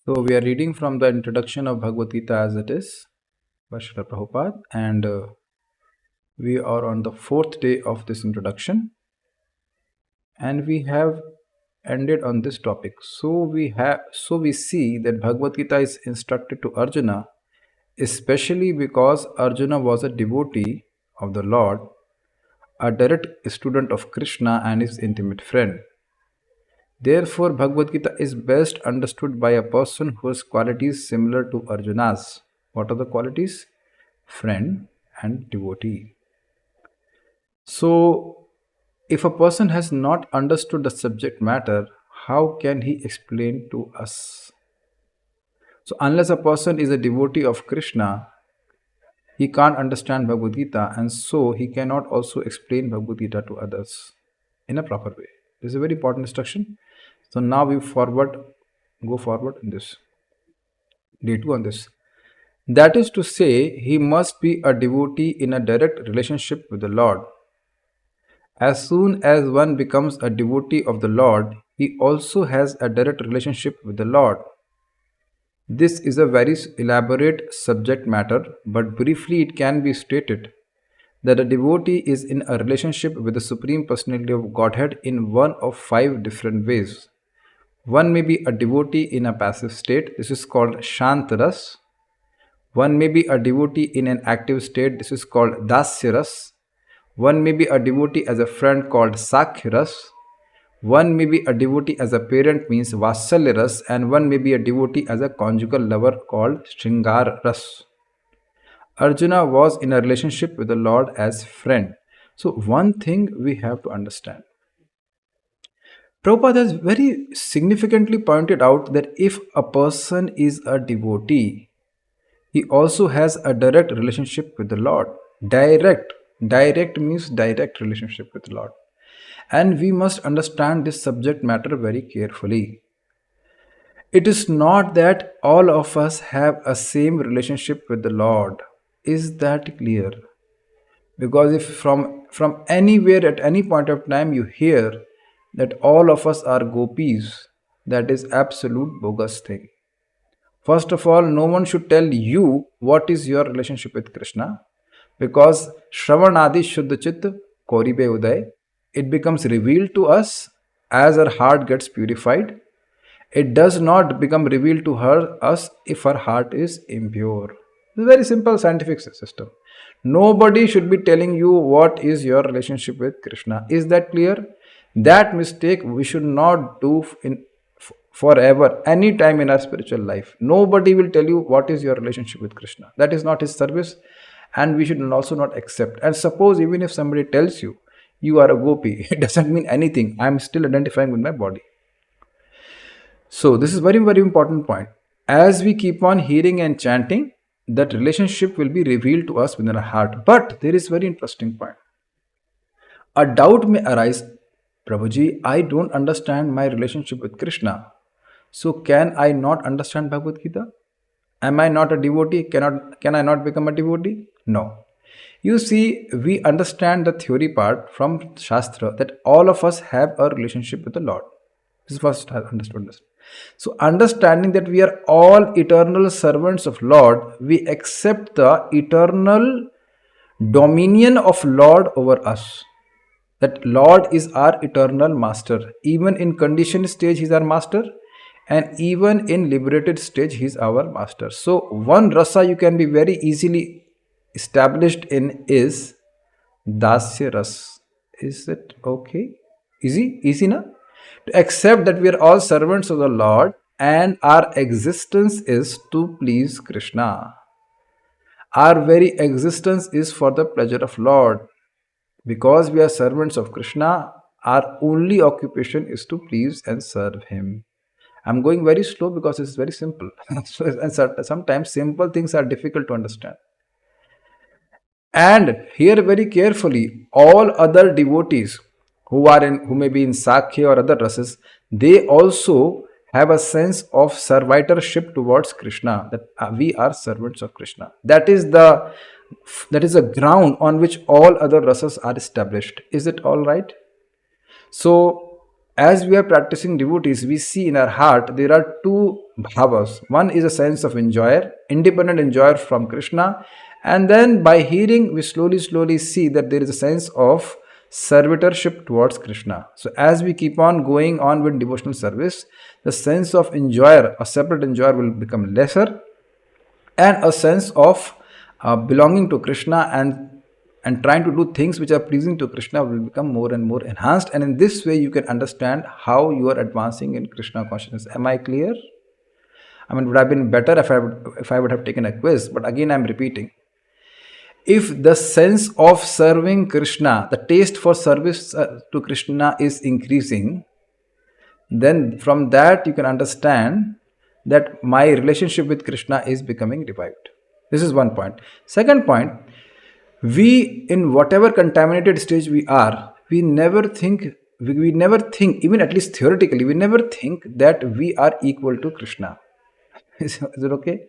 So we are reading from the introduction of Bhagavad Gita as it is by Srila Prabhupada, and we are on the fourth day of this introduction, and we have ended on this topic. So we see that Bhagavad Gita is instructed to Arjuna, especially because Arjuna was a devotee of the Lord, a direct student of Krishna, and his intimate friend. Therefore, Bhagavad Gita is best understood by a person who has qualities similar to Arjuna's. What are the qualities? Friend and devotee. So, if a person has not understood the subject matter, how can he explain to us? So, unless a person is a devotee of Krishna, he can't understand Bhagavad Gita, and so he cannot also explain Bhagavad Gita to others in a proper way. This is a very important instruction. So now we go forward in this. Day 2 on this. That is to say, he must be a devotee in a direct relationship with the Lord. As soon as one becomes a devotee of the Lord, he also has a direct relationship with the Lord. This is a very elaborate subject matter, but briefly it can be stated that a devotee is in a relationship with the Supreme Personality of Godhead in one of 5 different ways. One may be a devotee in a passive state, this is called Shantaras. One may be a devotee in an active state, this is called Dasyaras. One may be a devotee as a friend called Sakhiras. One may be a devotee as a parent means Vasalyaras, and one may be a devotee as a conjugal lover called Shringaras. Arjuna was in a relationship with the Lord as friend. So one thing we have to understand. Prabhupada has very significantly pointed out that if a person is a devotee, he also has a direct relationship with the Lord. Direct means direct relationship with the Lord. And we must understand this subject matter very carefully. It is not that all of us have a same relationship with the Lord. Is that clear? Because if from anywhere at any point of time you hear that all of us are gopis, that is absolute bogus thing. First of all, no one should tell you what is your relationship with Krishna, because Shravanadi Shuddha Chit Koribe Uday, it becomes revealed to us as our heart gets purified. It does not become revealed to us if our heart is impure. It's a very simple scientific system. Nobody should be telling you what is your relationship with Krishna. Is that clear? That mistake we should not do in forever, any time in our spiritual life. Nobody will tell you what is your relationship with Krishna. That is not his service, and we should also not accept. And suppose even if somebody tells you you are a gopi, it doesn't mean anything. I am still identifying with my body. So this is very important point. As we keep on hearing and chanting, that relationship will be revealed to us within our heart. But there is very interesting point. A doubt may arise, Prabhuji, I don't understand my relationship with Krishna. So can I not understand Bhagavad Gita? Am I not a devotee? Can I not become a devotee? No. You see, we understand the theory part from Shastra that all of us have a relationship with the Lord. This is first I understood this. So understanding that we are all eternal servants of Lord, we accept the eternal dominion of Lord over us. That Lord is our eternal master. Even in conditioned stage, He is our master, and even in liberated stage, He is our master. So, one rasa you can be very easily established in is Dasya Ras. Is it okay? Easy na? To accept that we are all servants of the Lord and our existence is to please Krishna. Our very existence is for the pleasure of Lord. Because we are servants of Krishna, our only occupation is to please and serve Him. I'm going very slow because it's very simple. And sometimes simple things are difficult to understand. And hear very carefully, all other devotees who may be in Sakya or other rases, they also have a sense of servitorship towards Krishna, that we are servants of Krishna. That is the ground on which all other rasas are established. Is it all right? So As we are practicing devotees, we see in our heart there are two bhavas. One is a sense of enjoyer, independent enjoyer from Krishna, and then by hearing, we slowly see that there is a sense of servitorship towards Krishna. So, as we keep on going on with devotional service, the sense of enjoyer, a separate enjoyer, will become lesser, and a sense of belonging to Krishna and trying to do things which are pleasing to Krishna will become more and more enhanced. And in this way, you can understand how you are advancing in Krishna consciousness. Am I clear? I mean, it would have been better if I would have taken a quiz, but again, I'm repeating. If the sense of serving Krishna, the taste for service to Krishna is increasing, then from that you can understand that my relationship with Krishna is becoming revived. This is one point. Second point, we, in whatever contaminated stage we are, we never think, even at least theoretically, we never think that we are equal to Krishna. Is it okay?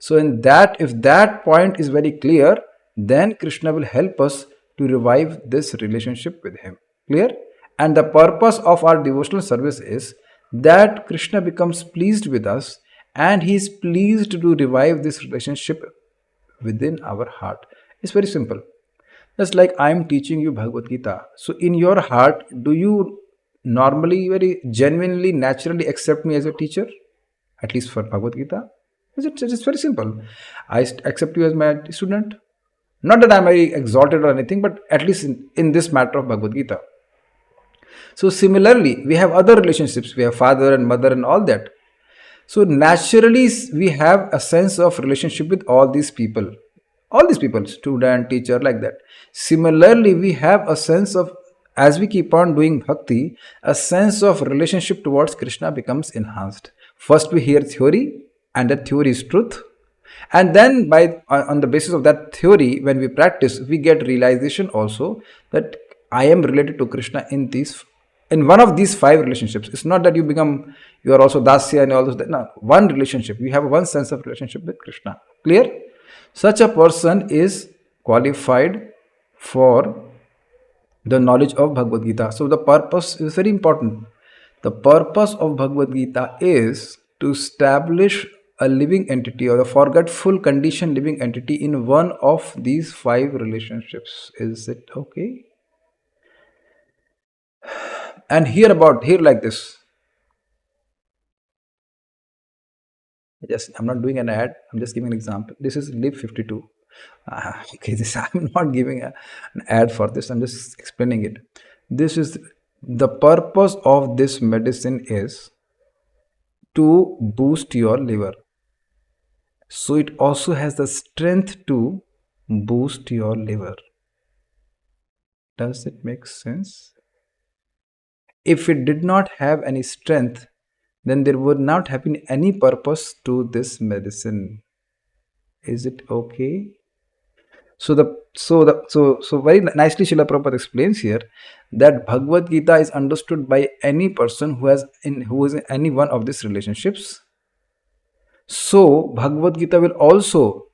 So in that, if that point is very clear, then Krishna will help us to revive this relationship with him. Clear? And the purpose of our devotional service is that Krishna becomes pleased with us, and he is pleased to revive this relationship within our heart. It's very simple. Just like I am teaching you Bhagavad Gita. So in your heart, do you normally, very genuinely, naturally accept me as a teacher? At least for Bhagavad Gita? It's very simple. I accept you as my student. Not that I'm very exalted or anything, but at least in this matter of Bhagavad Gita. So similarly, we have other relationships. We have father and mother and all that. So naturally, we have a sense of relationship with all these people. All these people, student, teacher, like that. Similarly, we have a sense of, as we keep on doing bhakti, a sense of relationship towards Krishna becomes enhanced. First we hear theory, and that theory is truth. And then on the basis of that theory, when we practice, we get realization also that I am related to Krishna in one of these five relationships. It's not that you are also dasya and all those. No, one relationship. You have one sense of relationship with Krishna. Clear? Such a person is qualified for the knowledge of Bhagavad Gita. So the purpose is very important. The purpose of Bhagavad Gita is to establish a living entity or a forgetful conditioned living entity in one of these five relationships. Is it okay? And here like this. I'm not doing an ad. I'm just giving an example. This is Live 52. Okay, I'm not giving an ad for this. I'm just explaining it. This is the purpose of this medicine is to boost your liver. So it also has the strength to boost your liver. Does it make sense? If it did not have any strength, then there would not have been any purpose to this medicine. Is it okay? So very nicely Srila Prabhupada explains here that Bhagavad Gita is understood by any person who is in any one of these relationships. So Bhagavad Gita will also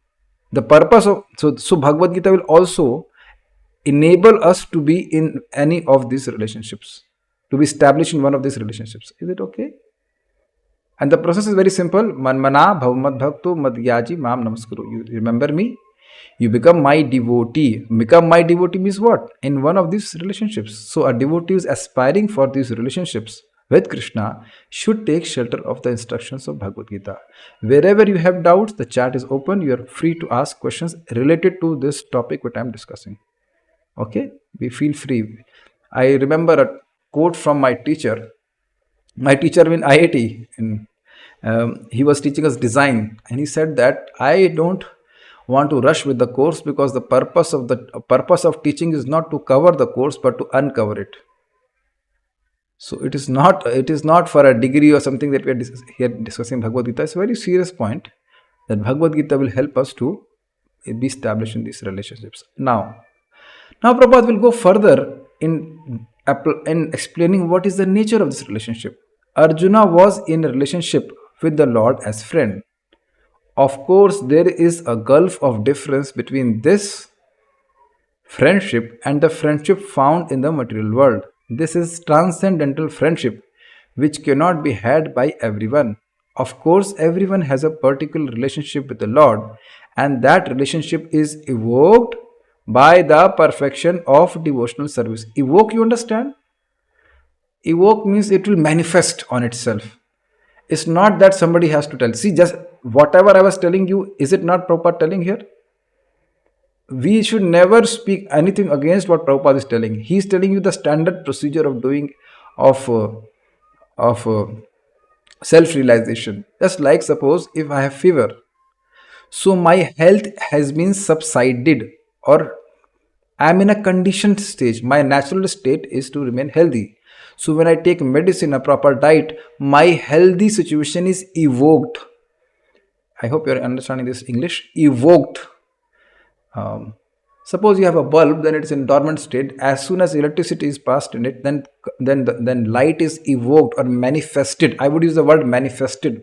Bhagavad Gita will also enable us to be in any of these relationships, to be established in one of these relationships. Is it okay? And the process is very simple. Manmana bhavmad bhakto madhyaji mam namaskuru. You remember me? You become my devotee. Become my devotee means what? In one of these relationships. So a devotee is aspiring for these relationships with Krishna should take shelter of the instructions of Bhagavad Gita. Wherever you have doubts, the chat is open. You are free to ask questions related to this topic which I am discussing. Okay? We feel free. I remember a quote from my teacher. My teacher in IIT, he was teaching us design, and he said that I don't want to rush with the course because the purpose of teaching is not to cover the course but to uncover it. So it is not for a degree or something that we are here discussing Bhagavad Gita. It's a very serious point that Bhagavad Gita will help us to be established in these relationships. Now Prabhupada will go further in explaining what is the nature of this relationship. Arjuna was in a relationship with the Lord as friend. Of course, there is a gulf of difference between this friendship and the friendship found in the material world. This is transcendental friendship, which cannot be had by everyone. Of course, everyone has a particular relationship with the Lord, and that relationship is evoked by the perfection of devotional service. Evoke, you understand? Evoke means it will manifest on itself. It's not that somebody has to tell. See, just whatever I was telling you, is it not Prabhupada telling here? We should never speak anything against what Prabhupada is telling. He is telling you the standard procedure of doing, of of self-realization. Just like suppose if I have fever, so my health has been subsided, or I'm in a conditioned stage. My natural state is to remain healthy. So when I take medicine, a proper diet, my healthy situation is evoked. I hope you're understanding this English. Evoked. Um, Suppose you have a bulb, then it's in dormant state. As soon as electricity is passed in it, then light is evoked or manifested. I would use the word manifested.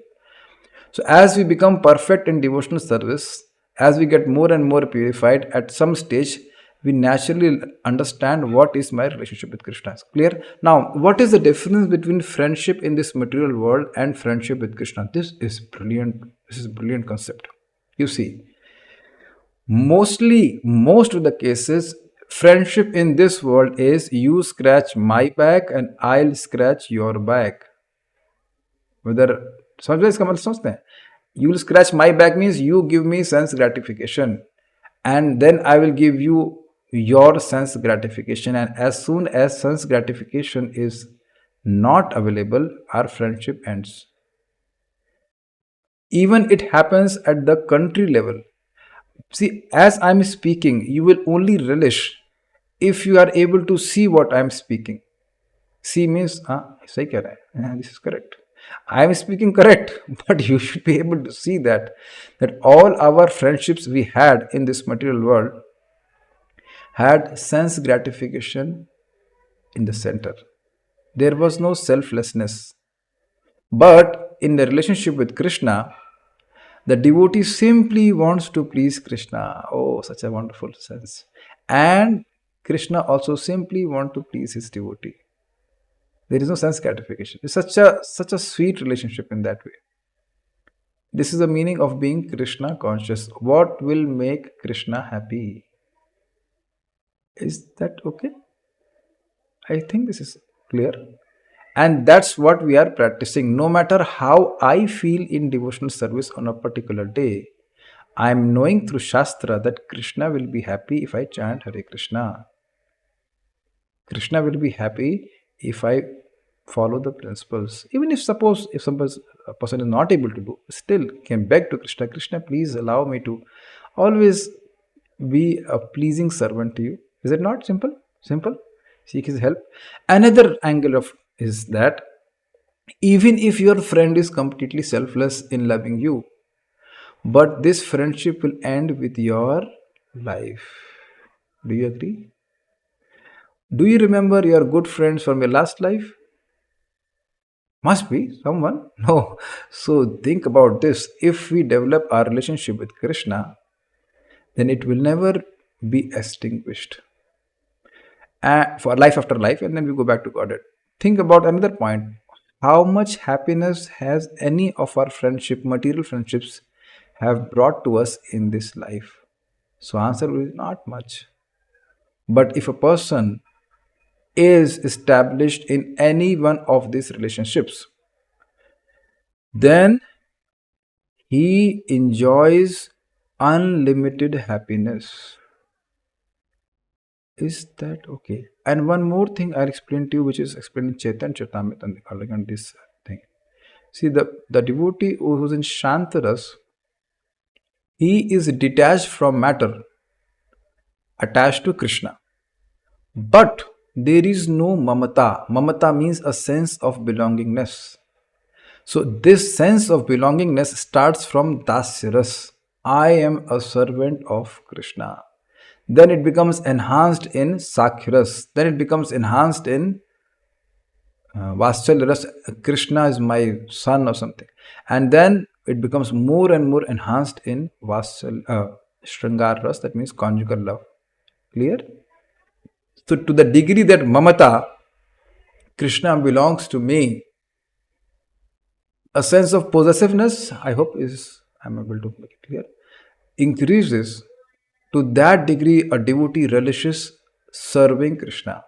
So as we become perfect in devotional service, as we get more and more purified, at some stage we naturally understand what is my relationship with Krishna. It's clear? Now, what is the difference between friendship in this material world and friendship with Krishna? This is brilliant. This is a brilliant concept. You see, most of the cases, friendship in this world is you scratch my back and I'll scratch your back. Whether समझ रहे इसका मतलब समझते हैं? You will scratch my back means you give me sense gratification, and then I will give you your sense gratification, and as soon as sense gratification is not available, our friendship ends. Even it happens at the country level. See, as I'm speaking, you will only relish if you are able to see what I'm speaking. See means, सही कह रहा है. This is correct. I am speaking correct, but you should be able to see that all our friendships we had in this material world had sense gratification in the center. There was no selflessness. But in the relationship with Krishna, the devotee simply wants to please Krishna. Oh, such a wonderful sense. And Krishna also simply wants to please his devotee. There is no sense gratification. It's such a sweet relationship in that way. This is the meaning of being Krishna conscious. What will make Krishna happy? Is that okay? I think this is clear. And that's what we are practicing. No matter how I feel in devotional service on a particular day, I am knowing through Shastra that Krishna will be happy if I chant Hare Krishna. Krishna will be happy if I follow the principles. Even if suppose if a person is not able to do, still can beg to Krishna, Krishna, please allow me to always be a pleasing servant to you. Is it not simple? Simple. Seek his help. Another angle of is that even if your friend is completely selfless in loving you, but this friendship will end with your life. Do you agree? Do you remember your good friends from your last life? Must be someone. No. So think about this. If we develop our relationship with Krishna, then it will never be extinguished for life after life, and then we go back to Godhead. Think about another point. How much happiness has any of our friendship, material friendships, have brought to us in this life? So answer is not much. But if a person is established in any one of these relationships, then he enjoys unlimited happiness. Is that okay? And one more thing I'll explain to you, which is explained in Chaitanya Charitamrita regarding this thing. See, the devotee who's in Shantaras, he is detached from matter, attached to Krishna. But there is no mamata. Mamata means a sense of belongingness. So this sense of belongingness starts from dasyaras. I am a servant of Krishna. Then it becomes enhanced in sakhyaras. Then it becomes enhanced in Vatsalyaras. Krishna is my son or something. And then it becomes more and more enhanced in Shringaras, that means conjugal love. Clear? So to the degree that mamata Krishna belongs to me. A sense of possessiveness, I hope is I'm able to make it clear, increases to that degree a devotee relishes serving Krishna.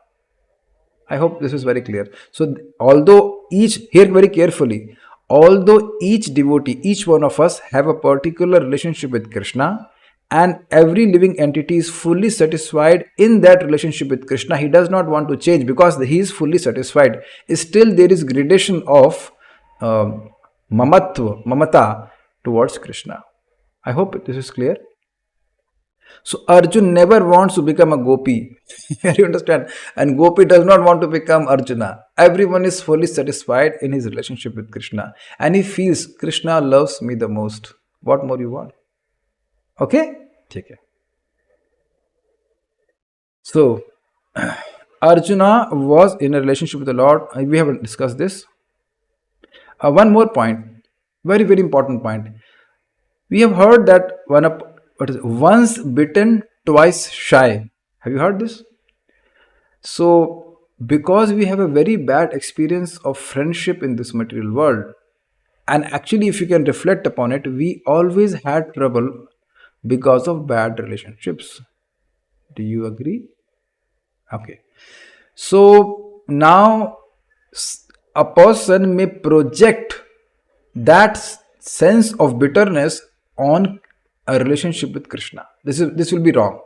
I hope this is very clear. So, although each, hear very carefully, although each devotee, each one of us have a particular relationship with Krishna, and every living entity is fully satisfied in that relationship with Krishna, he does not want to change because he is fully satisfied. Still, there is gradation of mamata towards Krishna. I hope this is clear. So Arjun never wants to become a gopi. You understand? And gopi does not want to become Arjuna. Everyone is fully satisfied in his relationship with Krishna. And he feels Krishna loves me the most. What more you want? Okay? ठीक है. So Arjuna was in a relationship with the Lord. We haven't discussed this. One more point. Very, very important point. We have heard that once bitten, twice shy. Have you heard this? So, because we have a very bad experience of friendship in this material world, and actually, if you can reflect upon it, we always had trouble because of bad relationships. Do you agree? Okay. So, now a person may project that sense of bitterness on a relationship with Krishna. This will be wrong.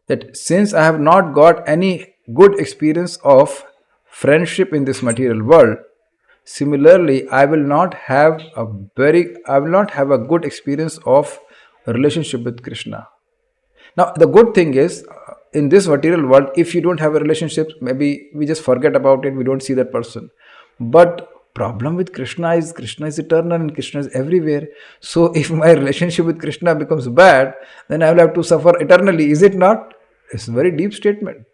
That since I have not got any good experience of friendship in this material world, similarly I will not have a good experience of a relationship with Krishna. Now the good thing is, in this material world, if you don't have a relationship, maybe we just forget about it, we don't see that person. But problem with Krishna is eternal and Krishna is everywhere. So if my relationship with Krishna becomes bad, then I will have to suffer eternally. Is it not? It's a very deep statement.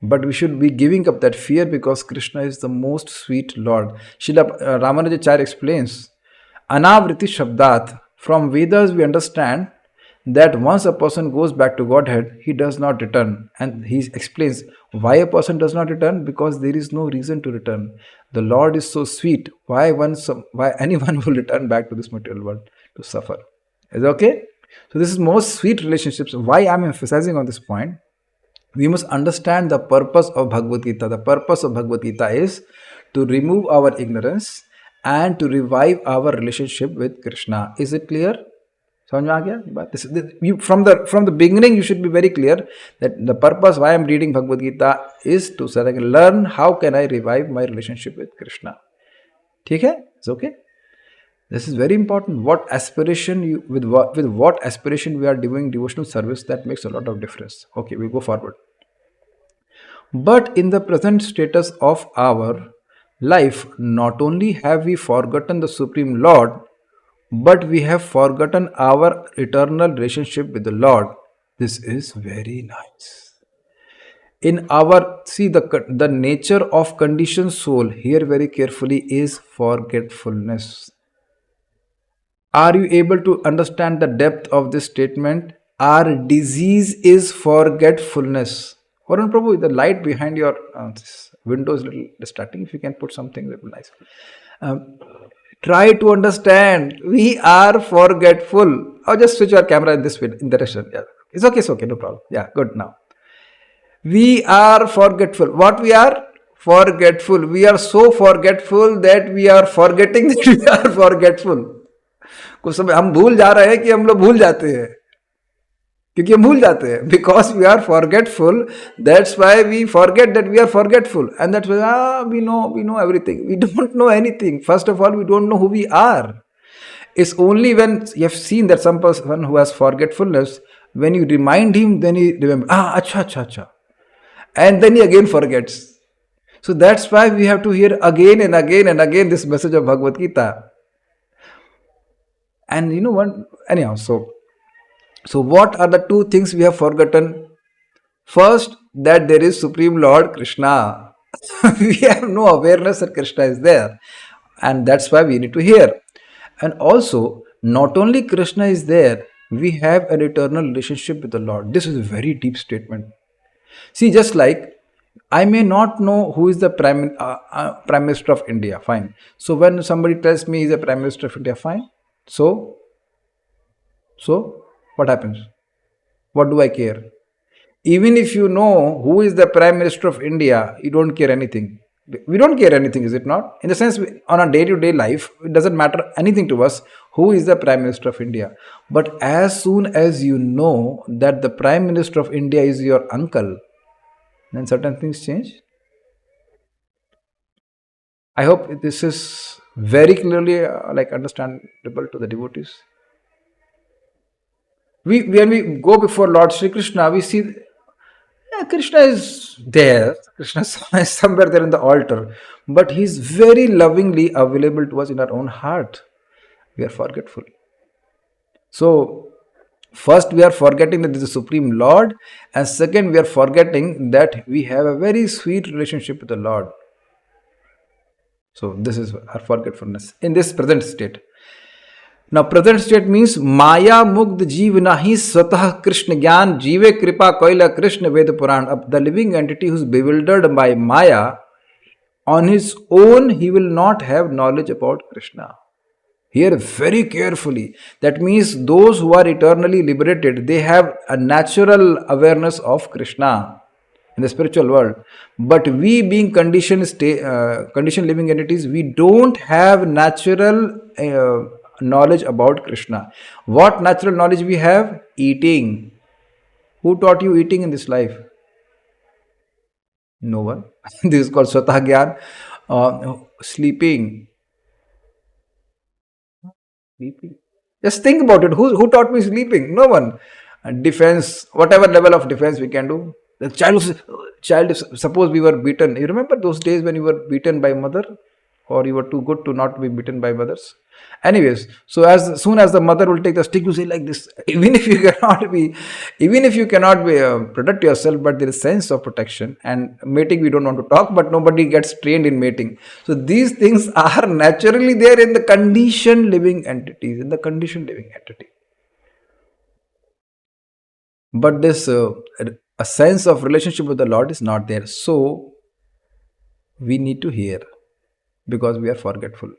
But we should be giving up that fear because Krishna is the most sweet Lord. Srila Ramanujacharya explains, Anavriti Shabdat. From Vedas we understand that once a person goes back to Godhead, he does not return. And he explains why a person does not return, because there is no reason to return. The Lord is so sweet. Why anyone will return back to this material world to suffer? Is it okay? So this is most sweet relationships. Why I am emphasizing on this point? We must understand the purpose of Bhagavad Gita. The purpose of Bhagavad Gita is to remove our ignorance and to revive our relationship with Krishna. Is it clear? समझ में आ गया बात? From the beginning you should be very clear that the purpose why I am reading Bhagavad Gita is to so that I can learn how can I revive my relationship with Krishna. ठीक है? It's okay. This is very important. What aspiration with what aspiration we are doing devotional service, that makes a lot of difference. Okay, we go forward. But in the present status of our life, not only have we forgotten the Supreme Lord, but we have forgotten our eternal relationship with the Lord. This is very nice. In our, see the nature of conditioned soul, here very carefully, is forgetfulness. Are you able to understand the depth of this statement? Our disease is forgetfulness. Varun Prabhu, the light behind your window is a little distracting. If you can put something, that would be nice. Try to understand. We are forgetful. Or just switch your camera in this way, in the direction. Yeah. It's okay, no problem. Yeah, good now. We are forgetful. What we are? Forgetful. We are so forgetful that we are forgetting that we are forgetful. कुछ समय हम भूल जा रहे हैं कि हम लोग भूल जाते हैं, क्योंकि हम भूल जाते हैं. Because we are forgetful, that's why we forget that we are forgetful, and that's why we know everything. We don't know anything. First of all, we don't know who we are. It's only when you have seen that some person who has forgetfulness, when you remind him, then he remembers. Acha. And then he again forgets. So that's why we have to hear again and again and again this message of Bhagavad Gita. And you know what? Anyhow, so what are the two things we have forgotten? First, that there is Supreme Lord Krishna. We have no awareness that Krishna is there. And that's why we need to hear. And also, not only Krishna is there, we have an eternal relationship with the Lord. This is a very deep statement. See, just like I may not know who is the prime minister of India. Fine. So when somebody tells me he's the prime minister of India, fine. So what happens? What do I care? Even if you know who is the prime minister of India, you don't care anything. We don't care anything, is it not? In the sense, on a day-to-day life, it doesn't matter anything to us who is the prime minister of India. But as soon as you know that the prime minister of India is your uncle, then certain things change. I hope this is very clearly like understandable to the devotees. We when we go before Lord Sri Krishna, we see, yeah, Krishna is there. Krishna is somewhere there in the altar, but he's very lovingly available to us in our own heart. We are forgetful. So first we are forgetting that there is a supreme Lord, and second we are forgetting that we have a very sweet relationship with the Lord. So this is our forgetfulness in this present state. Now, present state means Maya Mugd Jeev Nahi Swatah Krishna Gyan Jive Kripa Koila Krishna Ved Puran. The living entity who is bewildered by Maya, on his own he will not have knowledge about Krishna. Hear very carefully. That means those who are eternally liberated, they have a natural awareness of Krishna in the spiritual world. But we, being conditioned living entities, we don't have natural knowledge about Krishna. What natural knowledge we have? Eating. Who taught you eating in this life? No one. This is called Swatah Gyan. Sleeping. Sleeping. Just think about it. Who taught me sleeping? No one. Defense, whatever level of defense we can do. The child, suppose we were beaten. You remember those days when you were beaten by mother, or you were too good to not be beaten by mothers? Anyways, so as soon as the mother will take the stick, you say like this. Even if you cannot be protect yourself, but there is sense of protection. And mating, we don't want to talk, but nobody gets trained in mating. So these things are naturally there in the conditioned living entities, in the conditioned living entity. But this a sense of relationship with the Lord is not there. So we need to hear because we are forgetful.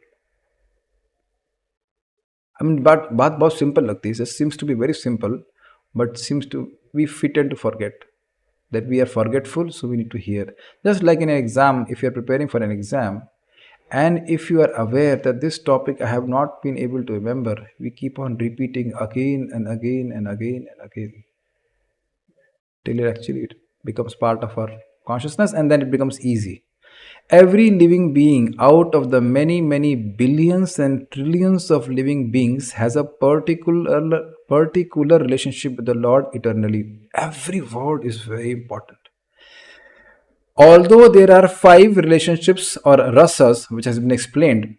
I mean, but बात बहुत simple लगती है. It seems to be very simple, but seems to we tend to forget that we are forgetful. So we need to hear. Just like in an exam, if you are preparing for an exam, and if you are aware that this topic I have not been able to remember, we keep on repeating again and again and again and again till it actually it becomes part of our consciousness, and then it becomes easy. Every living being out of the many, many billions and trillions of living beings has a particular relationship with the Lord eternally. Every word is very important. Although there are 5 relationships or rasas which has been explained,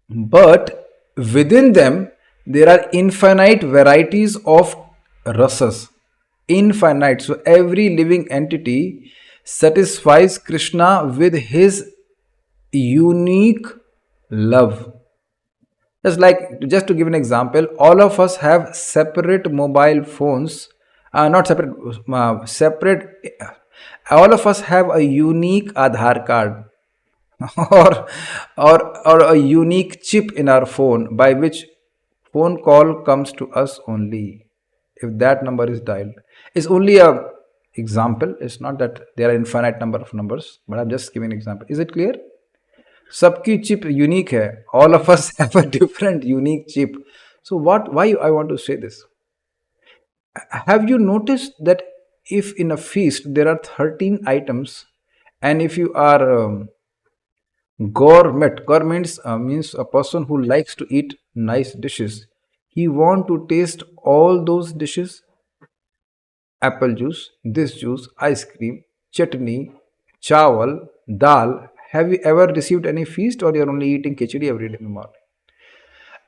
but within them there are infinite varieties of rasas. Infinite. So every living entity satisfies Krishna with his unique love. Just to give an example, all of us have separate mobile phones, not separate, separate. All of us have a unique Aadhaar card or, or a unique chip in our phone by which phone call comes to us only if that number is dialed. It's only a example. It's not that there are infinite number of numbers, but I'm just giving an example. Is it clear? सबकी chip unique है. All of us have a different unique chip. So why I want to say this? Have you noticed that if in a feast there are 13 items, and if you are means a person who likes to eat nice dishes, he want to taste all those dishes. Apple juice, this juice, ice cream, chutney, chawal, dal. Have you ever received any feast, or you're only eating khichdi every day in the morning?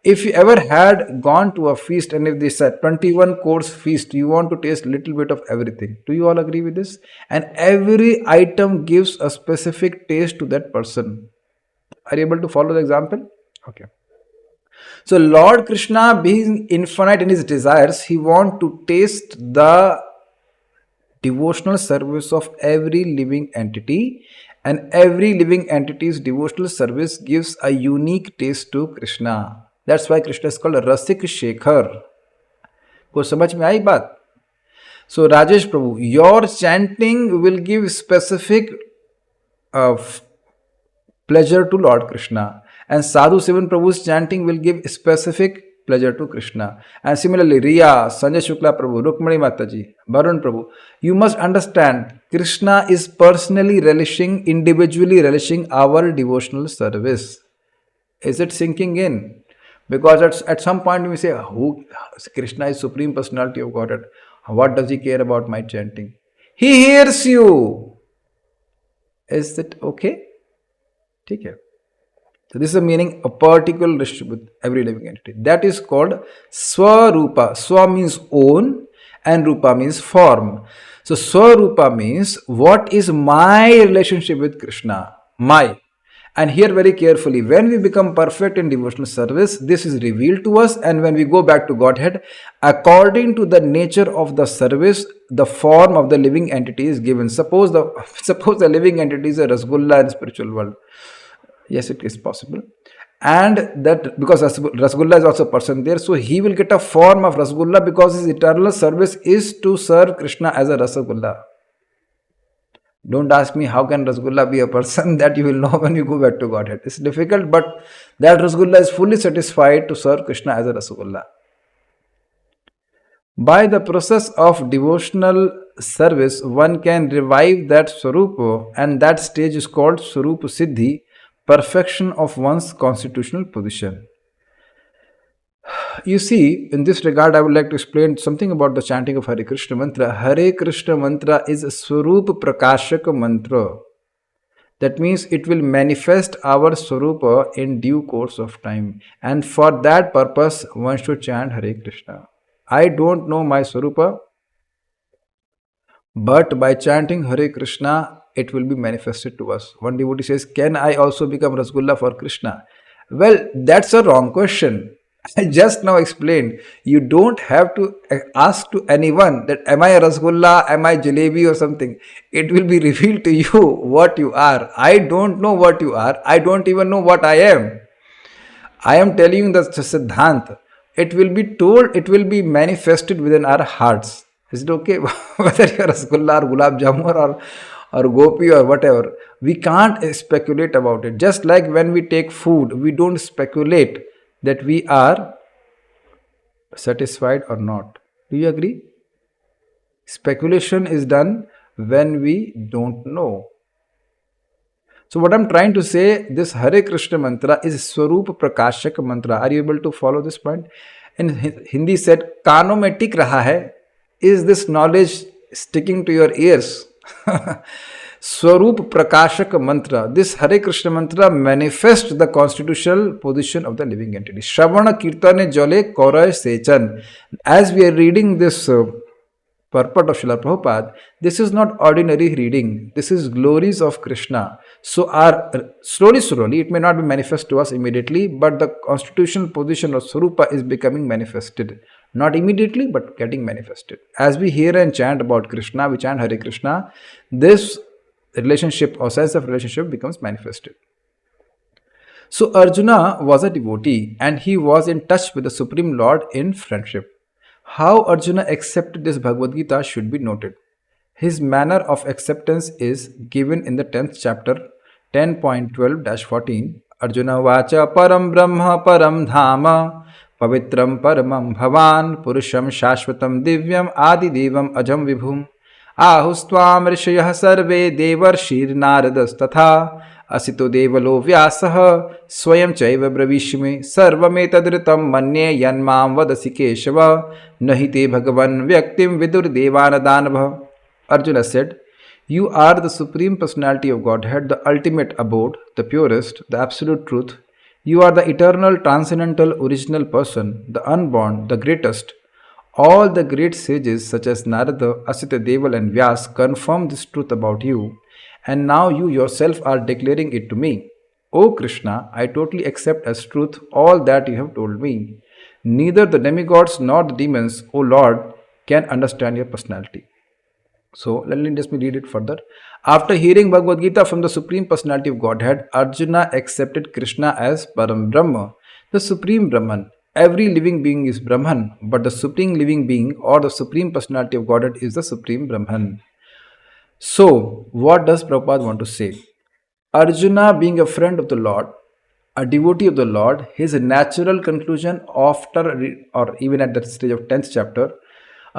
If you ever had gone to a feast, and if they said 21 course feast, you want to taste little bit of everything. Do you all agree with this? And every item gives a specific taste to that person. Are you able to follow the example? Okay. So Lord Krishna, being infinite in his desires, he want to taste the devotional service of every living entity, and every living entity's devotional service gives a unique taste to Krishna. That's why Krishna is called Rasik Shekhar. को समझ में आई बात? So Rajesh Prabhu, your chanting will give specific uh, pleasure to Lord Krishna, and Sadhu Sivan Prabhu's chanting will give specific pleasure to Krishna. And similarly, Riya, Sanjay Shukla Prabhu, Rukmani Mataji, Varun Prabhu, you must understand Krishna is personally relishing, individually relishing our devotional service. Is it sinking in? Because at some point we say, who Krishna is Supreme Personality of Godhead. What does he care about my chanting? He hears you. Is it okay? ठीक है. So this is the meaning a particular relationship with every living entity. That is called Swarupa. Swa means own and Rupa means form. So Swarupa means what is my relationship with Krishna? My. And here very carefully, when we become perfect in devotional service, this is revealed to us, and when we go back to Godhead, according to the nature of the service, the form of the living entity is given. Suppose the living entity is a Rasgulla in spiritual world. Yes, it is possible. And that because Rasgulla is also a person there, so he will get a form of Rasgulla because his eternal service is to serve Krishna as a Rasgulla. Don't ask me how can Rasgulla be a person. That you will know when you go back to Godhead. It's difficult, but that Rasgulla is fully satisfied to serve Krishna as a Rasgulla. By the process of devotional service, one can revive that Swarupa, and that stage is called Swarupa Siddhi, perfection of one's constitutional position. You see, in this regard, I would like to explain something about the chanting of Hare Krishna mantra. Hare Krishna mantra is a Swarup Prakashaka mantra. That means it will manifest our Swarupa in due course of time. And for that purpose, one should chant Hare Krishna. I don't know my Swarupa, but by chanting Hare Krishna, it will be manifested to us. One devotee says, can I also become Rasgulla for Krishna? Well, that's a wrong question. I just now explained. You don't have to ask to anyone that am I a Rasgulla, am I Jalebi or something. It will be revealed to you what you are. I don't know what you are. I don't even know what I am. I am telling you the Siddhant. It will be told, it will be manifested within our hearts. Is it okay? Whether you are Rasgulla or Gulab Jamun or Gopi or whatever. We can't speculate about it. Just like when we take food, we don't speculate that we are satisfied or not. Do you agree? Speculation is done when we don't know. So what I'm trying to say, this Hare Krishna mantra is Swarup Prakashak mantra. Are you able to follow this point? In Hindi said, कानों में टिक रहा है. Is this knowledge sticking to your ears? Swarup Prakashak mantra. This Hare Krishna mantra manifests the constitutional position of the living entity. Shravana Kirtane Jole Koray Sechan. As we are reading this purport of Srila Prabhupada, this is not ordinary reading. This is glories of Krishna. So slowly, it may not be manifest to us immediately, but the constitutional position of Swarupa is becoming manifested. Not immediately, but getting manifested. As we hear and chant about Krishna, we chant Hare Krishna, this relationship or sense of relationship becomes manifested. So Arjuna was a devotee and he was in touch with the Supreme Lord in friendship. How Arjuna accepted this Bhagavad Gita should be noted. His manner of acceptance is given in the 10th chapter, 10.12-14. Arjuna vacha param brahma param dhama pavitram paramam bhavan purusham shashvatam divyam adi devam ajam vibhum आहुस्त्वाम ऋषयः सर्वे देवर्षिर्नारदस्तथा असितो देवलो व्यासः स्वयं चैव ब्रवीष्यमे सर्वमेतदृतं मन्ये यन्मां वदसि केशव नहि ते भगवन् व्यक्तिं विदुर्देवानदानवः. Arjuna said, you are the Supreme Personality of Godhead, the ultimate abode, the purest, the absolute truth. You are the eternal, transcendental, original person, the unborn, the greatest. All the great sages such as Narada, Asita Deval and Vyas confirm this truth about you, and now you yourself are declaring it to me. O Krishna, I totally accept as truth all that you have told me. Neither the demigods nor the demons, O Lord, can understand your personality. So let me just read it further. After hearing Bhagavad Gita from the Supreme Personality of Godhead, Arjuna accepted Krishna as Param Brahma, the Supreme Brahman. Every living being is Brahman, but the Supreme Living Being or the Supreme Personality of Godhead is the Supreme Brahman. So, what does Prabhupada want to say? Arjuna, being a friend of the Lord, a devotee of the Lord, his natural conclusion after or even at the stage of 10th chapter,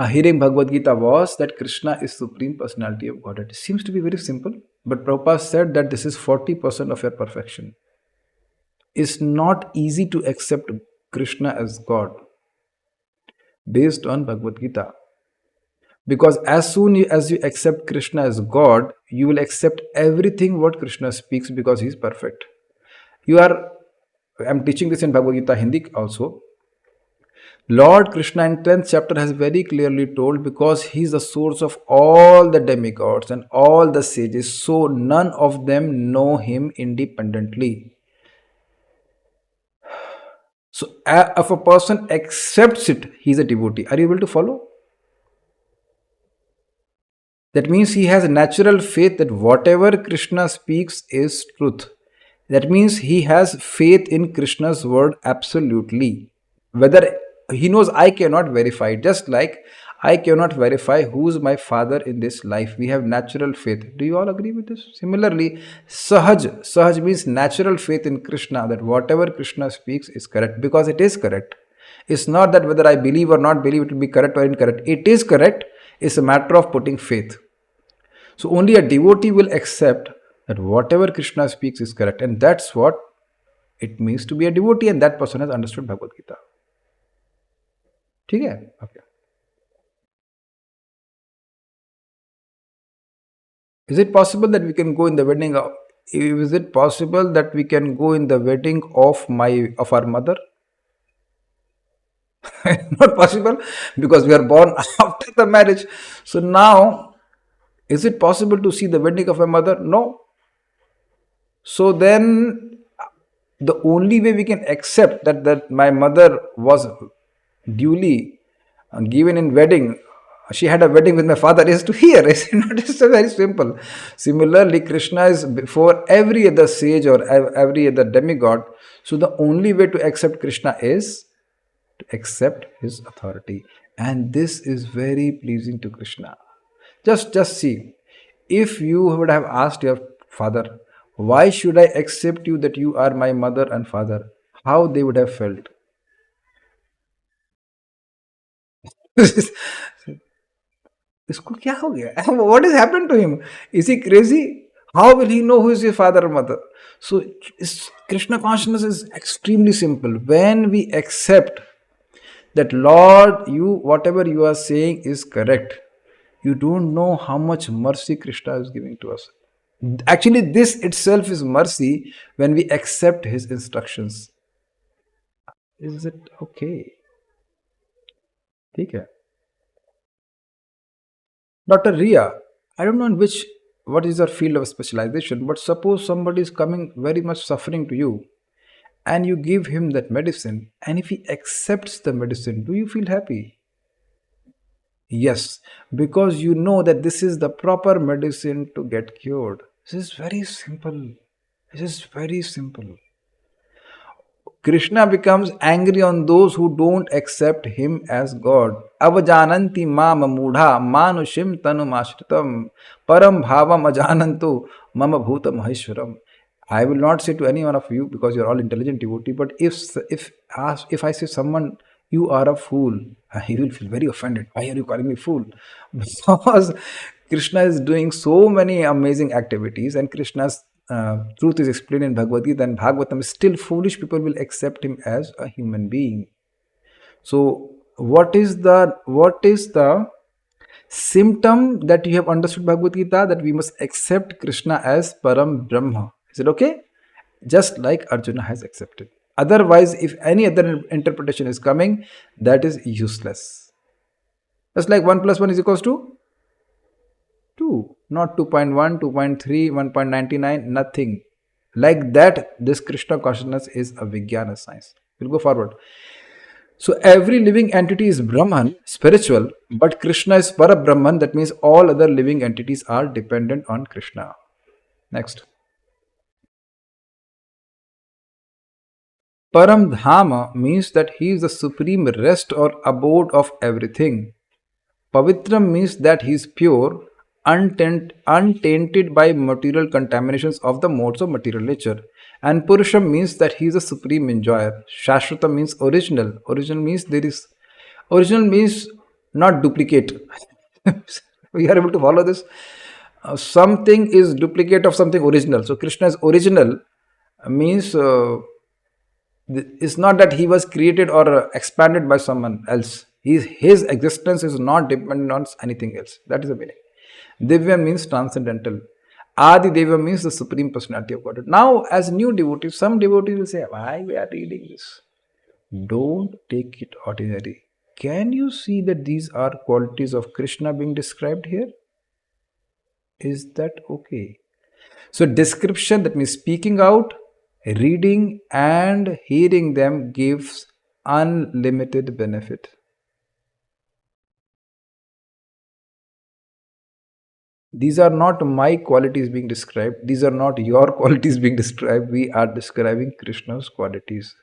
hearing Bhagavad Gita was that Krishna is Supreme Personality of Godhead. It seems to be very simple, but Prabhupada said that this is 40% of your perfection. It's not easy to accept Krishna as God based on Bhagavad Gita. Because as soon as you accept Krishna as God, you will accept everything what Krishna speaks because he is perfect. You are, I'm teaching this in Bhagavad Gita Hindi also. Lord Krishna in 10th chapter has very clearly told because he is the source of all the demigods and all the sages, so none of them know him independently. So if a person accepts it, he is a devotee. Are you able to follow? That means he has natural faith that whatever Krishna speaks is truth. That means he has faith in Krishna's word absolutely. Whether he knows I cannot verify it, just like I cannot verify who's my father in this life. We have natural faith. Do you all agree with this? Similarly, Sahaj means natural faith in Krishna that whatever Krishna speaks is correct because it is correct. It's not that whether I believe or not believe it will be correct or incorrect. It is correct. It's a matter of putting faith. So only a devotee will accept that whatever Krishna speaks is correct. And that's what it means to be a devotee, and that person has understood Bhagavad Gita. ठीक है? Okay. Is it possible that we can go in the wedding of, is it possible that we can go in the wedding of our mother? Not possible because we are born after the marriage. So now, is it possible to see the wedding of a mother? No. So then, the only way we can accept that my mother was duly given in wedding, she had a wedding with my father, is to hear. It's very simple. Similarly, Krishna is before every other sage or every other demigod. So the only way to accept Krishna is to accept his authority, and this is very pleasing to Krishna. Just see, if you would have asked your father, why should I accept you that you are my mother and father, how they would have felt. इसको क्या हो गया? What has happened to him? Is he crazy? How will he know who is his father or mother? So Krishna consciousness is extremely simple. When we accept that Lord, you whatever you are saying is correct, you don't know how much mercy Krishna is giving to us. Actually, this itself is mercy when we accept his instructions. Is it okay? ठीक है. Dr. Ria, I don't know in which what is your field of specialization, but suppose somebody is coming very much suffering to you and you give him that medicine, and if he accepts the medicine, do you feel happy? Yes, because you know that this is the proper medicine to get cured. This is very simple. This is very simple. Krishna becomes angry on those who don't accept him as God. Avajananti mama mudha manushim tanumashritam param bhavam ajanantu mama bhuta maheshwaram. I will not say to any one of you because you are all intelligent devotee, but if I say someone you are a fool, he will feel very offended. Why are you calling me fool? Because Krishna is doing so many amazing activities, and Krishna's truth is explained in Bhagavad Gita and Bhagavatam. Still, foolish people will accept him as a human being. So, what is the symptom that you have understood Bhagavad Gita, that we must accept Krishna as Param Brahma? Is it okay? Just like Arjuna has accepted. Otherwise, if any other interpretation is coming, that is useless. Just like 1 plus 1 is equals to 2, not 2.1, 2.3, 1.99, nothing. Like that, this Krishna consciousness is a Vijnana science. We'll go forward. So every living entity is Brahman, spiritual, but Krishna is Para Brahman. That means all other living entities are dependent on Krishna. Next. Param Dhama means that he is the supreme rest or abode of everything. Pavitram means that he is pure, untainted by material contaminations of the modes of material nature. And Purusham means that he is a supreme enjoyer. Shashwata means original. Original means there is original means not duplicate. We are able to follow this. Something is duplicate of something original. So Krishna is original means it's not that he was created or expanded by someone else. His existence is not dependent on anything else. That is the meaning. Divya means transcendental. Adi Deva means the supreme personality of God. Now, as new devotees, some devotees will say, why we are reading this? Don't take it ordinary. Can you see that these are qualities of Krishna being described here? Is that okay? So, description, that means speaking out, reading, and hearing them gives unlimited benefit. These are not my qualities being described, these are not your qualities being described. We are describing Krishna's qualities.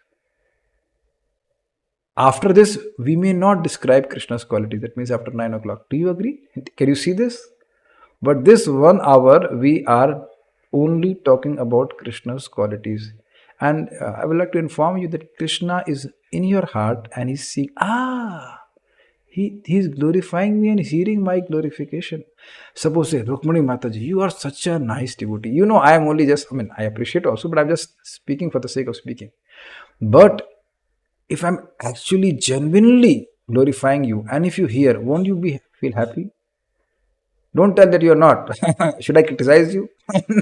After this, we may not describe Krishna's qualities. That means after 9 o'clock. Do you agree? Can you see this? But this 1 hour, we are only talking about Krishna's qualities. And I would like to inform you that Krishna is in your heart and he's seeing, he's glorifying me and he's hearing my glorification. Suppose, say, Rukmani Mataji, you are such a nice devotee. You know, I am only just, I appreciate also, but I'm just speaking for the sake of speaking. But if I'm actually genuinely glorifying you, and if you hear, won't you feel happy? Don't tell that you're not. Should I criticize you?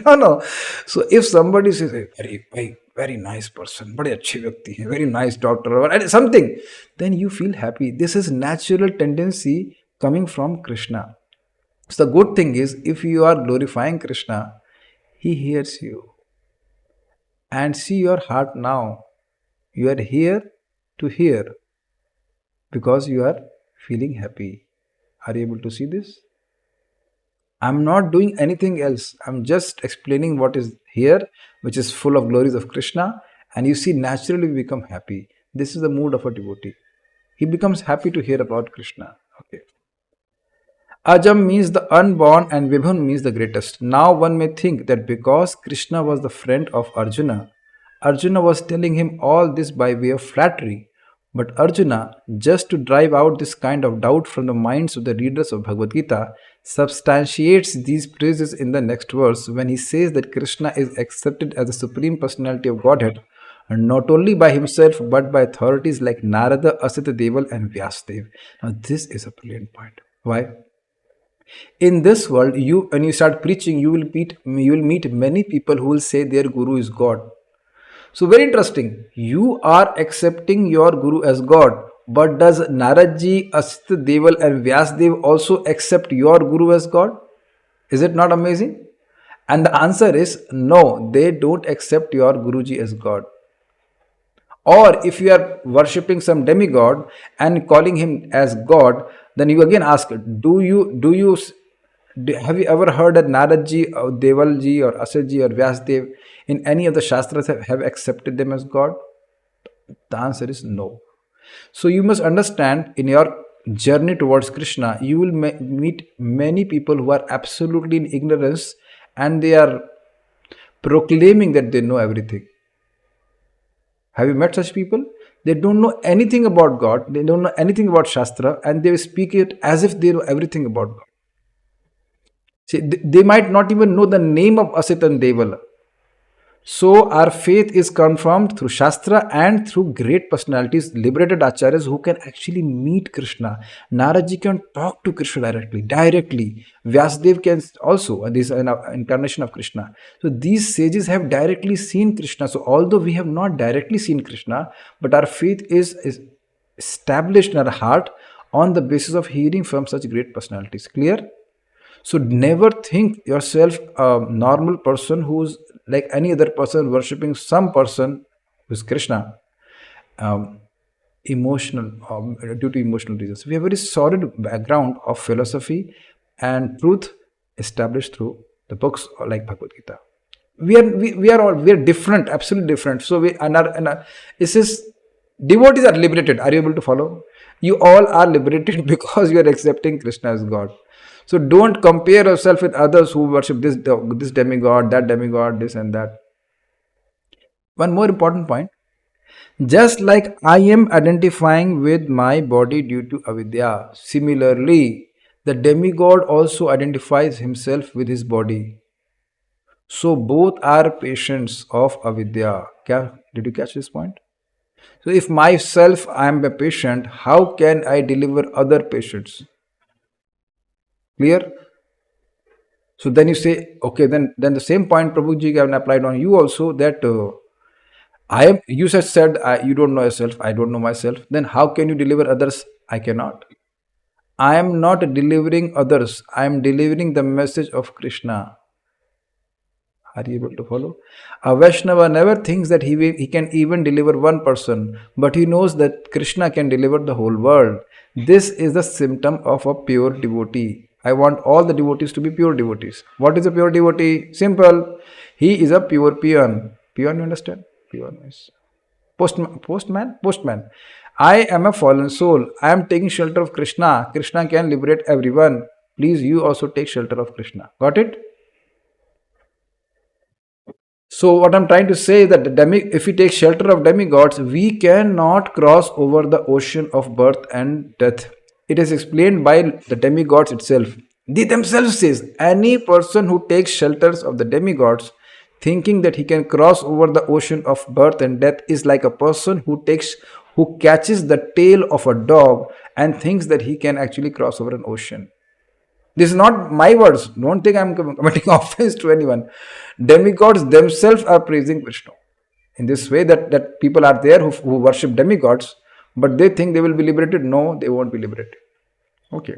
No, no. So if somebody says, "Hey, very nice person, bade अच्छे व्यक्ति हैं, very nice doctor," or something, then you feel happy. This is natural tendency coming from Krishna. So the good thing is, if you are glorifying Krishna, he hears you. And see your heart now. You are here to hear because you are feeling happy. Are you able to see this? I'm not doing anything else. I'm just explaining what is here, which is full of glories of Krishna. And you see, naturally we become happy. This is the mood of a devotee. He becomes happy to hear about Krishna. Okay. Ajam means the unborn and Vibhun means the greatest. Now one may think that because Krishna was the friend of Arjuna, Arjuna was telling him all this by way of flattery. But Arjuna, just to drive out this kind of doubt from the minds of the readers of Bhagavad Gita, substantiates these praises in the next verse when he says that Krishna is accepted as the Supreme Personality of Godhead, and not only by himself but by authorities like Narada, Asita Deval, and Vyasdev. Now, this is a brilliant point. Why? In this world, when you start preaching, you will meet many people who will say their guru is God. So very interesting. You are accepting your guru as God, but does Naradji, Asita Deval, and Vyasdev also accept your guru as God? Is it not amazing? And the answer is no, they don't accept your Guruji as God. Or if you are worshipping some demigod and calling him as God, then you again ask, have you ever heard that Naradji, or Devalji, or Asatji, or Vyasdev in any of the Shastras have accepted them as God? The answer is no. So you must understand, in your journey towards Krishna, you will meet many people who are absolutely in ignorance and they are proclaiming that they know everything. Have you met such people? They don't know anything about God, they don't know anything about Shastra, and they speak it as if they know everything about God. See, they might not even know the name of Asit and Devala. So our faith is confirmed through Shastra and through great personalities, liberated acharyas who can actually meet Krishna. Naradji can talk to Krishna directly. Vyasdev can also, this is an incarnation of Krishna. So these sages have directly seen Krishna. So although we have not directly seen Krishna, but our faith is established in our heart on the basis of hearing from such great personalities. Clear? So never think yourself a normal person who's like any other person worshipping some person who's Krishna. emotional, due to emotional reasons. We have a very solid background of philosophy and truth established through the books like Bhagavad Gita. We are different, absolutely different. So we and our, it says devotees are liberated. Are you able to follow? You all are liberated because you are accepting Krishna as God. So don't compare yourself with others who worship this demigod, that demigod, this and that. One more important point. Just like I am identifying with my body due to avidya, similarly, the demigod also identifies himself with his body. So both are patients of avidya. Did you catch this point? So if myself I am a patient, how can I deliver other patients? Clear? So then you say, okay, then the same point Prabhuji can applied on you also, that I am. You just said you don't know yourself. I don't know myself. Then how can you deliver others? I cannot. I am not delivering others. I am delivering the message of Krishna. Are you able to follow? A Vaishnava never thinks that he can even deliver one person, but he knows that Krishna can deliver the whole world. This is the symptom of a pure devotee. I want all the devotees to be pure devotees. What is a pure devotee? Simple. He is a pure peon. Peon, you understand? Peon is postman. I am a fallen soul. I am taking shelter of Krishna. Krishna can liberate everyone. Please, you also take shelter of Krishna. Got it? So what I'm trying to say is that if we take shelter of demigods, we cannot cross over the ocean of birth and death. It is explained by the demigods itself. They themselves says any person who takes shelters of the demigods, thinking that he can cross over the ocean of birth and death, is like a person who catches the tail of a dog and thinks that he can actually cross over an ocean. This is not my words. Don't think I'm committing offense to anyone. Demigods themselves are praising Krishna. In this way, that people are there who worship demigods, but they think they will be liberated. No, they won't be liberated. Okay.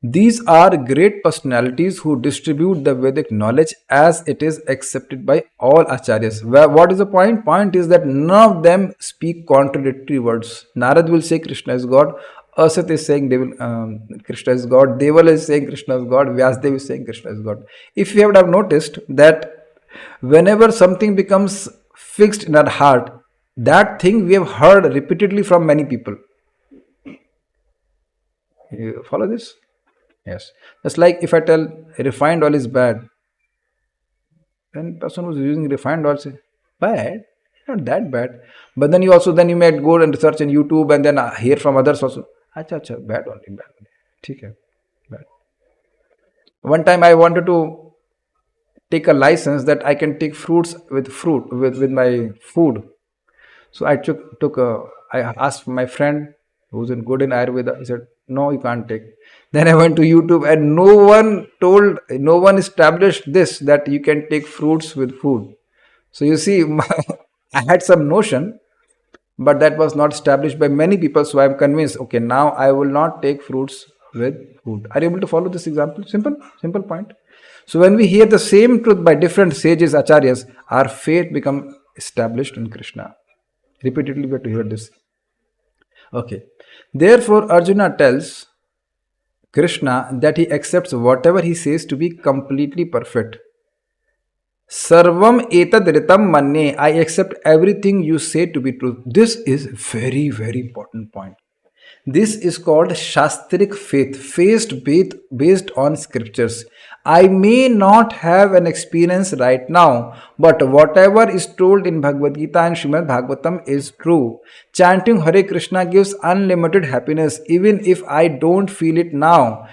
These are great personalities who distribute the Vedic knowledge as it is accepted by all acharyas. What is the point? Point is that none of them speak contradictory words. Narad will say Krishna is God. Asat is saying Krishna is God. Deval is saying Krishna is God. Vyasdev is saying Krishna is God. If you have noticed that whenever something becomes fixed in our heart, that thing we have heard repeatedly from many people. You follow this? Yes. Just like if I tell refined oil is bad, then person who's using refined oil say, bad? Not that bad. But then you may go and research in YouTube and then hear from others also. Acha, bad only, bad only. ठीक है, bad. One time I wanted to take a license that I can take fruits with my food. So I asked my friend who's good in Ayurveda. He said, no, you can't take. Then I went to YouTube and no one established this, that you can take fruits with food. So you see, I had some notion, but that was not established by many people. So I'm convinced, okay, now I will not take fruits with food. Are you able to follow this example? Simple point. So when we hear the same truth by different sages, acharyas, our faith becomes established in Krishna. Repeatedly we have to hear this. Okay. Therefore, Arjuna tells Krishna that he accepts whatever he says to be completely perfect. Sarvam etad ritam manne. I accept everything you say to be true. This is very, very important point. This is called Shastric faith based on scriptures. I may not have an experience right now, but whatever is told in Bhagavad Gita and Srimad Bhagavatam is true. Chanting Hare Krishna gives unlimited happiness, even if I don't feel it now.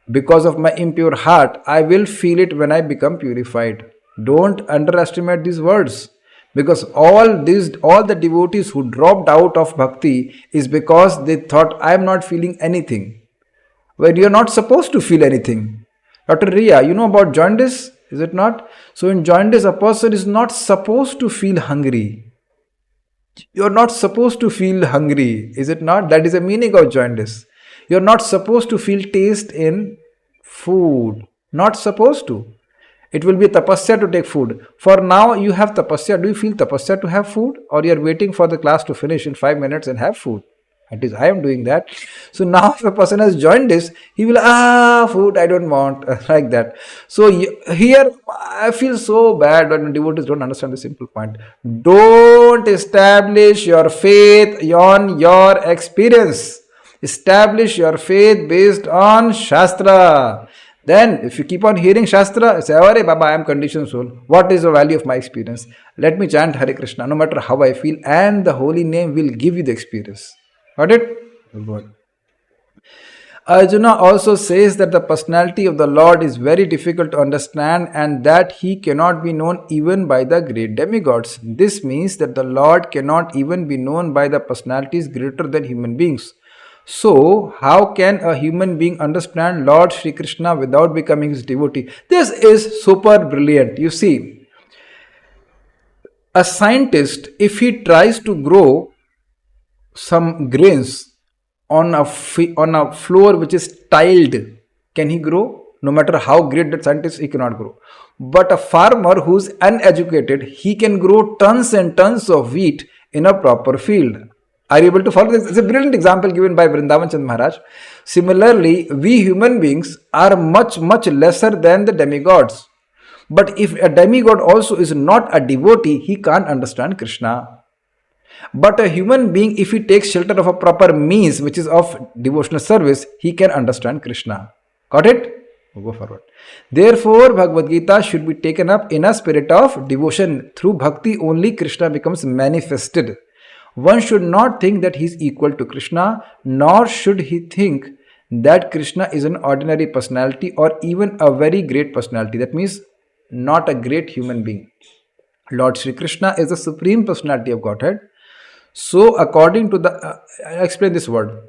Because of my impure heart, I will feel it when I become purified. Don't underestimate these words. Because all the devotees who dropped out of bhakti is because they thought, I am not feeling anything. Well, you are not supposed to feel anything. Dr. Ria, you know about jaundice, is it not? So in jaundice, a person is not supposed to feel hungry. You are not supposed to feel hungry, is it not? That is the meaning of jaundice. You are not supposed to feel taste in food. Not supposed to. It will be tapasya to take food. For now, you have tapasya. Do you feel tapasya to have food? Or you are waiting for the class to finish in 5 minutes and have food? At least I am doing that. So now if a person has joined this, he will, food I don't want, like that. So here I feel so bad when devotees don't understand the simple point. Don't establish your faith on your experience. Establish your faith based on Shastra. Then, if you keep on hearing Shastra, say, Hare Baba, I am conditioned soul. What is the value of my experience? Let me chant Hare Krishna, no matter how I feel, and the holy name will give you the experience. Got it? Good. Arjuna also says that the personality of the Lord is very difficult to understand and that he cannot be known even by the great demigods. This means that the Lord cannot even be known by the personalities greater than human beings. So, how can a human being understand Lord Sri Krishna without becoming his devotee? This is super brilliant. You see, a scientist, if he tries to grow some grains on a floor which is tiled, can he grow? No matter how great that scientist, he cannot grow. But a farmer who's uneducated, he can grow tons and tons of wheat in a proper field. Are you able to follow this? It's a brilliant example given by Vrindavan Chand Maharaj. Similarly, we human beings are much, much lesser than the demigods. But if a demigod also is not a devotee, he can't understand Krishna. But a human being, if he takes shelter of a proper means, which is of devotional service, he can understand Krishna. Got it? We'll go forward. Therefore, Bhagavad Gita should be taken up in a spirit of devotion. Through bhakti, only Krishna becomes manifested. One should not think that he is equal to Krishna, nor should he think that Krishna is an ordinary personality or even a very great personality. That means not a great human being. Lord Sri Krishna is the supreme personality of Godhead. So, according to the, I'll explain this word.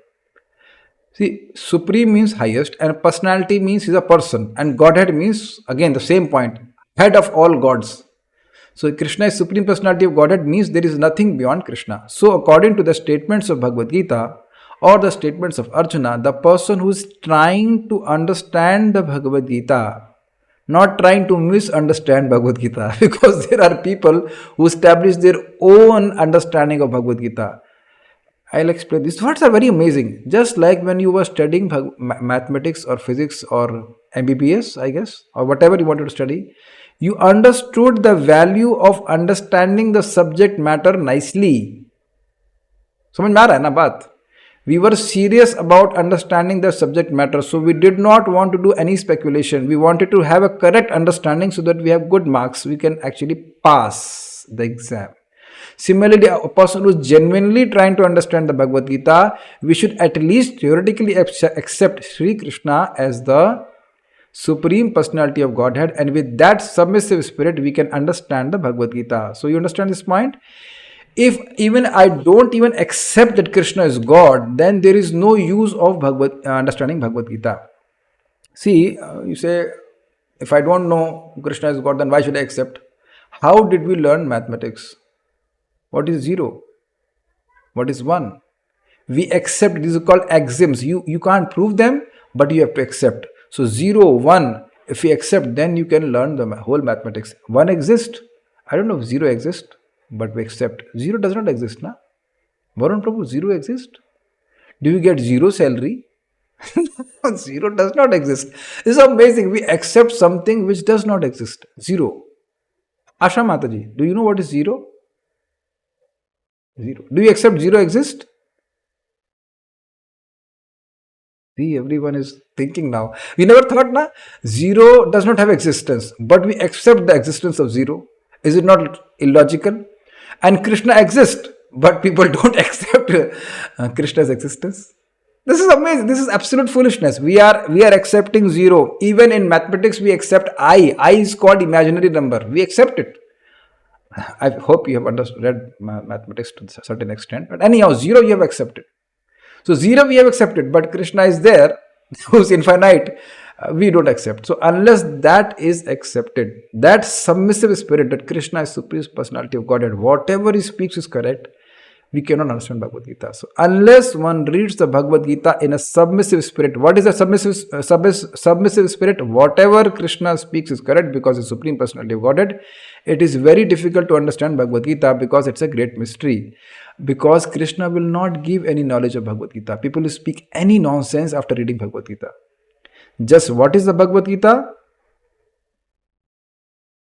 See, supreme means highest and personality means he's a person, and Godhead means, again, the same point, head of all gods. So, Krishna is supreme personality of Godhead means there is nothing beyond Krishna. So, according to the statements of Bhagavad Gita or the statements of Arjuna, the person who is trying to understand the Bhagavad Gita, not trying to misunderstand Bhagavad Gita, because there are people who establish their own understanding of Bhagavad Gita. I'll explain. These words are very amazing. Just like when you were studying mathematics or physics or MBBS, I guess, or whatever you wanted to study, you understood the value of understanding the subject matter nicely. समझ में आ रहा है ना बात? We were serious about understanding the subject matter, so we did not want to do any speculation. We wanted to have a correct understanding so that we have good marks. We can actually pass the exam. Similarly, a person who is genuinely trying to understand the Bhagavad Gita, we should at least theoretically accept Sri Krishna as the supreme personality of Godhead, and with that submissive spirit, we can understand the Bhagavad Gita. So, you understand this point? If even I don't even accept that Krishna is God, then there is no use of understanding Bhagavad Gita. See, you say, if I don't know Krishna is God, then why should I accept? How did we learn mathematics? What is 0? What is 1? We accept. These are called axioms. You can't prove them, but you have to accept. So 0, 1, if you accept, then you can learn the whole mathematics. 1 exists. I don't know if 0 exists, but we accept. 0 does not exist, na? Varun Prabhu, 0 exists? Do you get 0 salary? 0 does not exist. This is amazing. We accept something which does not exist. 0. Asha Mataji, do you know what is 0? 0. Do you accept 0 exists? See, everyone is thinking now. We never thought, na? 0 does not have existence, but we accept the existence of 0. Is it not illogical? And Krishna exists, but people don't accept Krishna's existence. This is amazing. This is absolute foolishness. We are accepting 0. Even in mathematics, we accept I. I is called imaginary number. We accept it. I hope you have read mathematics to a certain extent. But anyhow, 0 you have accepted. So 0 we have accepted, but Krishna is there, who's infinite, we don't accept. So unless that is accepted, that submissive spirit that Krishna is supreme personality of Godhead, whatever he speaks is correct, we cannot understand Bhagavad Gita. So unless one reads the Bhagavad Gita in a submissive spirit, what is a submissive spirit? Whatever Krishna speaks is correct because it's Supreme Personality of Godhead. It is very difficult to understand Bhagavad Gita because it's a great mystery. Because Krishna will not give any knowledge of Bhagavad Gita. People will speak any nonsense after reading Bhagavad Gita. Just what is the Bhagavad Gita?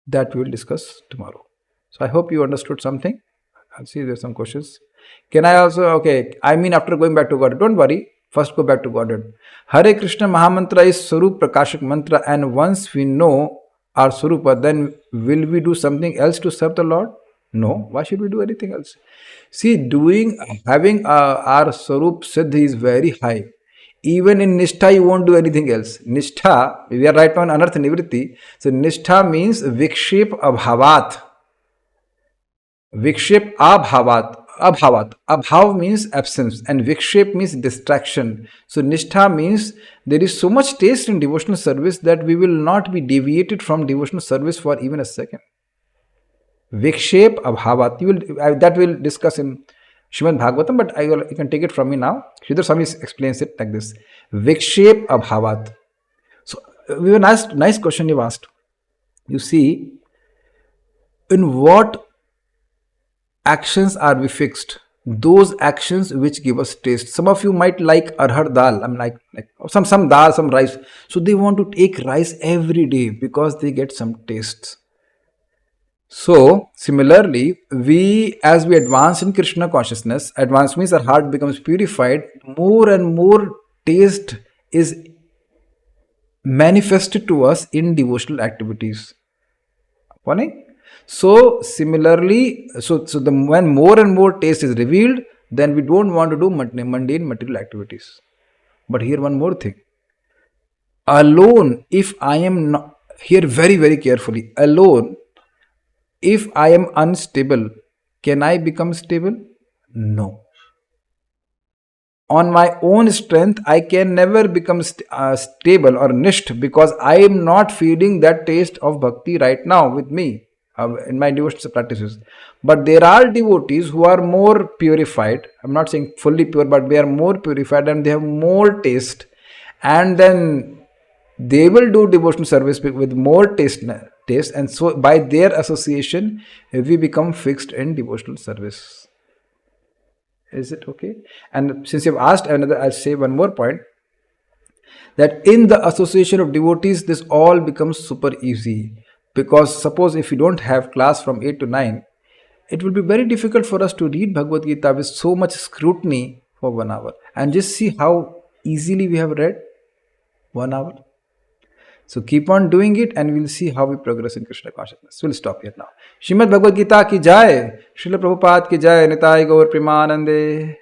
That we will discuss tomorrow. So I hope you understood something. I'll see there's some questions. Can I also, okay, I mean after going back to Godhead, don't worry, first go back to Godhead. Hare Krishna Mahamantra is Swarup Prakashak Mantra, and once we know our Swarupa, then will we do something else to serve the Lord? No. Why should we do anything else? See, having our Swarup Siddhi is very high. Even in Nishtha, you won't do anything else. Nishtha, we are right now on Anartha Nivritti. So Nishtha means Vikshep Abhavat. Vikshep Abhavat. Abhavat. Abhav means absence and Vikshep means distraction. So Nishtha means there is so much taste in devotional service that we will not be deviated from devotional service for even a second. Vikshep Abhavat. That we'll discuss in Srimad Bhagavatam, but you can take it from me now. Sridhar Swami explains it like this. Vikshep Abhavat. So, we have a nice question you've asked. You see, in what actions are we fixed? Those actions which give us taste. Some of you might like arhar dal. I'm like some dal, some rice. So they want to take rice every day because they get some tastes. So, similarly, as we advance in Krishna consciousness, advance means our heart becomes purified, more and more taste is manifested to us in devotional activities. Funny? So, similarly, when more and more taste is revealed, then we don't want to do mundane material activities. But here one more thing. Alone, if I am not, here very, very carefully, alone, if I am unstable, can I become stable? No. On my own strength, I can never become stable or nisht because I am not feeling that taste of bhakti right now with me in my devotional practices. But there are devotees who are more purified. I'm not saying fully pure, but they are more purified and they have more taste. And then they will do devotional service with more taste, and so by their association we become fixed in devotional service. Is it okay? And since you've asked I'll say one more point, that in the association of devotees this all becomes super easy, because suppose if you don't have class from 8 to 9, it will be very difficult for us to read Bhagavad Gita with so much scrutiny for 1 hour, and just see how easily we have read 1 hour. So keep on doing it and we'll see how we progress in Krishna consciousness. We'll stop here now. Srimad Bhagavad Gita ki jai. Srila Prabhupada ki jai. Nitai Gaur Premanande.